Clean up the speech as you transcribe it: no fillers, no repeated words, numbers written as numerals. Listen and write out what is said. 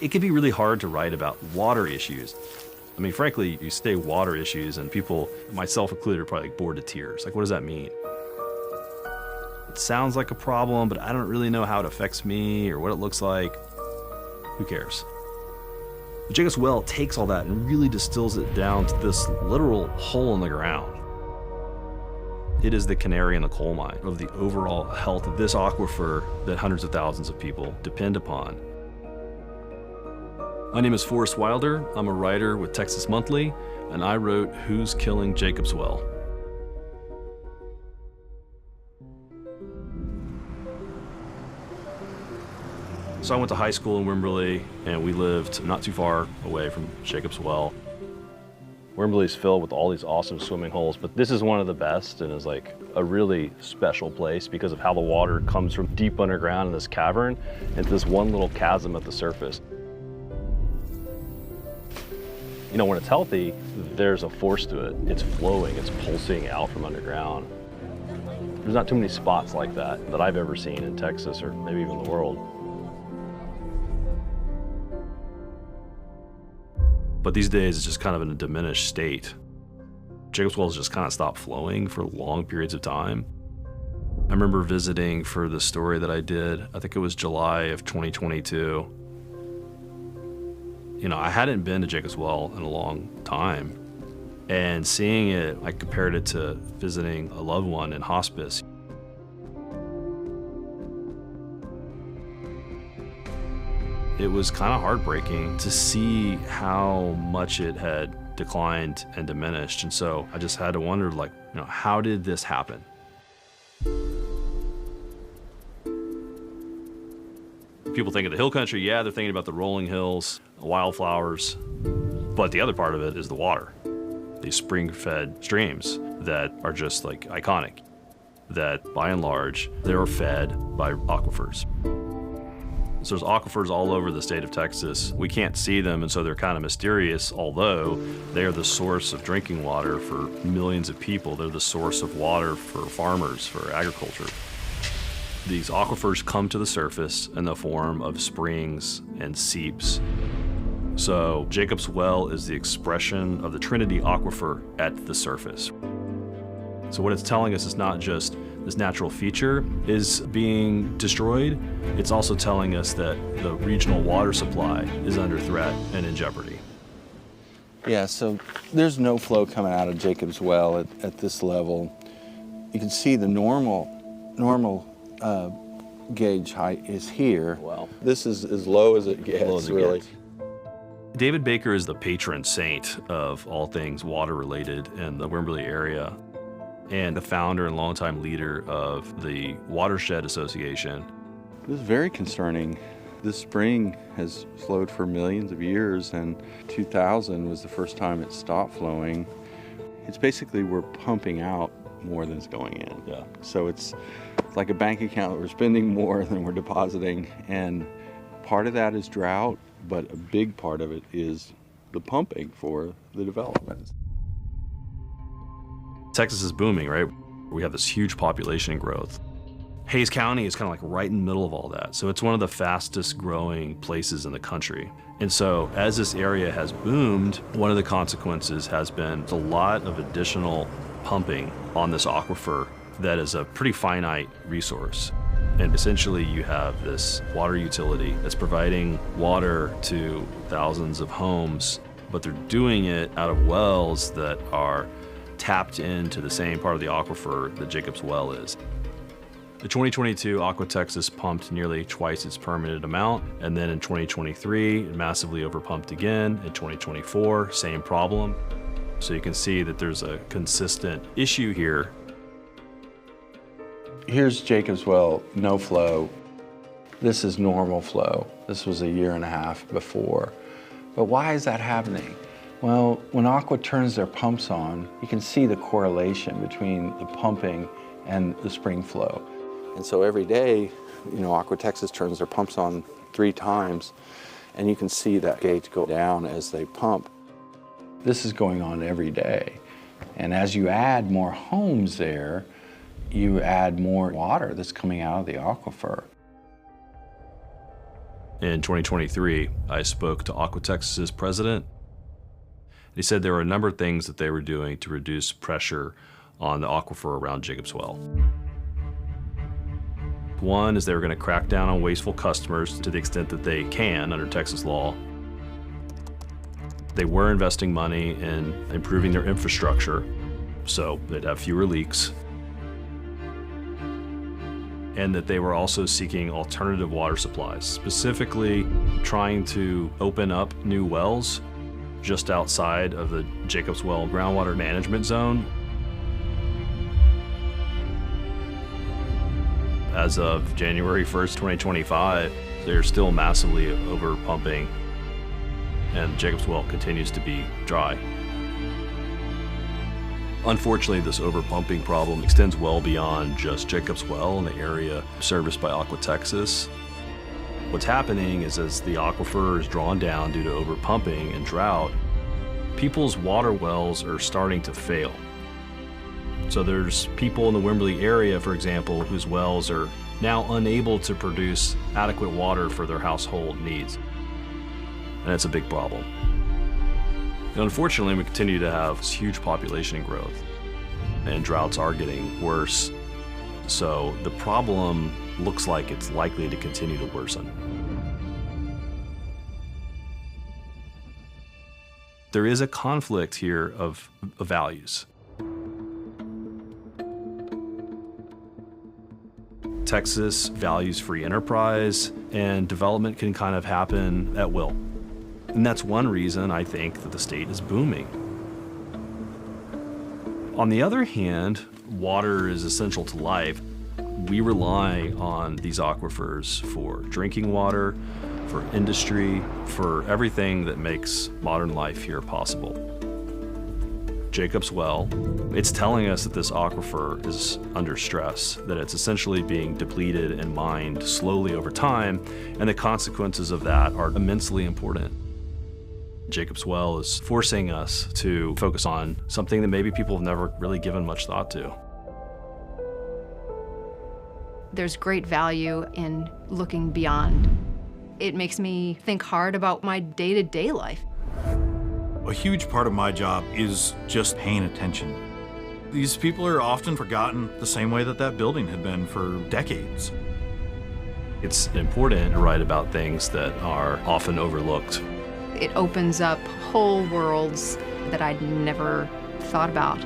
It can be really hard to write about water issues. I mean, frankly, you say water issues and people, myself included, are probably like bored to tears. Like, what does that mean? It sounds like a problem, but I don't really know how it affects me or what it looks like. Who cares? But Jacob's Well takes all that and really distills it down to this literal hole in the ground. It is the canary in the coal mine of the overall health of this aquifer that hundreds of thousands of people depend upon. My name is Forrest Wilder. I'm a writer with Texas Monthly, and I wrote Who's Killing Jacob's Well? So I went to high school in Wimberley, and we lived not too far away from Jacob's Well. Wimberley's filled with all these awesome swimming holes, but this is one of the best and is like a really special place because of how the water comes from deep underground in this cavern into this one little chasm at the surface. You know, when it's healthy, there's a force to it. It's flowing, it's pulsing out from underground. There's not too many spots like that I've ever seen in Texas or maybe even the world. But these days, it's just kind of in a diminished state. Jacob's Well has just kind of stopped flowing for long periods of time. I remember visiting for the story that I did, I think it was July of 2022. You know, I hadn't been to Jacob's Well in a long time. And seeing it, I compared it to visiting a loved one in hospice. It was kind of heartbreaking to see how much it had declined and diminished. And so I just had to wonder, like, you know, how did this happen? People think of the hill country, yeah, they're thinking about the rolling hills, wildflowers, but the other part of it is the water. These spring-fed streams that are just like iconic, that by and large, they are fed by aquifers. So there's aquifers all over the state of Texas. We can't see them, and so they're kind of mysterious, although they are the source of drinking water for millions of people. They're the source of water for farmers, for agriculture. These aquifers come to the surface in the form of springs and seeps. So Jacob's Well is the expression of the Trinity Aquifer at the surface. So what it's telling us is not just this natural feature is being destroyed, it's also telling us that the regional water supply is under threat and in jeopardy. Yeah, so there's no flow coming out of Jacob's Well at this level. You can see the normal gauge height is here. Wow. This is as low as it gets, really. David Baker is the patron saint of all things water related in the Wimberley area, and the founder and longtime leader of the Watershed Association. This is very concerning. This spring has flowed for millions of years, and 2000 was the first time it stopped flowing. It's basically we're pumping out more than is going in. Yeah. So it's like a bank account. We're spending more than we're depositing, and part of that is drought, but a big part of it is the pumping for the development. Texas is booming, right? We have this huge population growth. Hays County is kind of like right in the middle of all that. So it's one of the fastest growing places in the country. And so as this area has boomed, one of the consequences has been a lot of additional pumping on this aquifer that is a pretty finite resource. And essentially you have this water utility that's providing water to thousands of homes, but they're doing it out of wells that are tapped into the same part of the aquifer that Jacob's Well is. The 2022 Aqua Texas pumped nearly twice its permitted amount, and then in 2023, it massively overpumped again. In 2024, same problem. So you can see that there's a consistent issue here. Here's Jacob's Well, no flow. This is normal flow. This was a year and a half before. But why is that happening? Well, when Aqua turns their pumps on, you can see the correlation between the pumping and the spring flow. And so every day, you know, Aqua Texas turns their pumps on 3 times, and you can see that gauge go down as they pump. This is going on every day. And as you add more homes there, you add more water that's coming out of the aquifer. In 2023, I spoke to Aquatex's president. He said there were a number of things that they were doing to reduce pressure on the aquifer around Jacob's Well. One is they were going to crack down on wasteful customers to the extent that they can under Texas law. They were investing money in improving their infrastructure, so they'd have fewer leaks. And that they were also seeking alternative water supplies, specifically trying to open up new wells just outside of the Jacob's Well groundwater management zone. As of January 1st, 2025, they're still massively over pumping, and Jacob's Well continues to be dry. Unfortunately, this overpumping problem extends well beyond just Jacob's Well and the area serviced by Aquatexas. What's happening is as the aquifer is drawn down due to overpumping and drought, people's water wells are starting to fail. So there's people in the Wimberley area, for example, whose wells are now unable to produce adequate water for their household needs. And it's a big problem. And unfortunately, we continue to have this huge population growth, and droughts are getting worse. So the problem looks like it's likely to continue to worsen. There is a conflict here of values. Texas values free enterprise, and development can kind of happen at will. And that's one reason I think that the state is booming. On the other hand, water is essential to life. We rely on these aquifers for drinking water, for industry, for everything that makes modern life here possible. Jacob's Well, it's telling us that this aquifer is under stress, that it's essentially being depleted and mined slowly over time, and the consequences of that are immensely important. Jacob's Well is forcing us to focus on something that maybe people have never really given much thought to. There's great value in looking beyond. It makes me think hard about my day-to-day life. A huge part of my job is just paying attention. These people are often forgotten the same way that that building had been for decades. It's important to write about things that are often overlooked. It opens up whole worlds that I'd never thought about.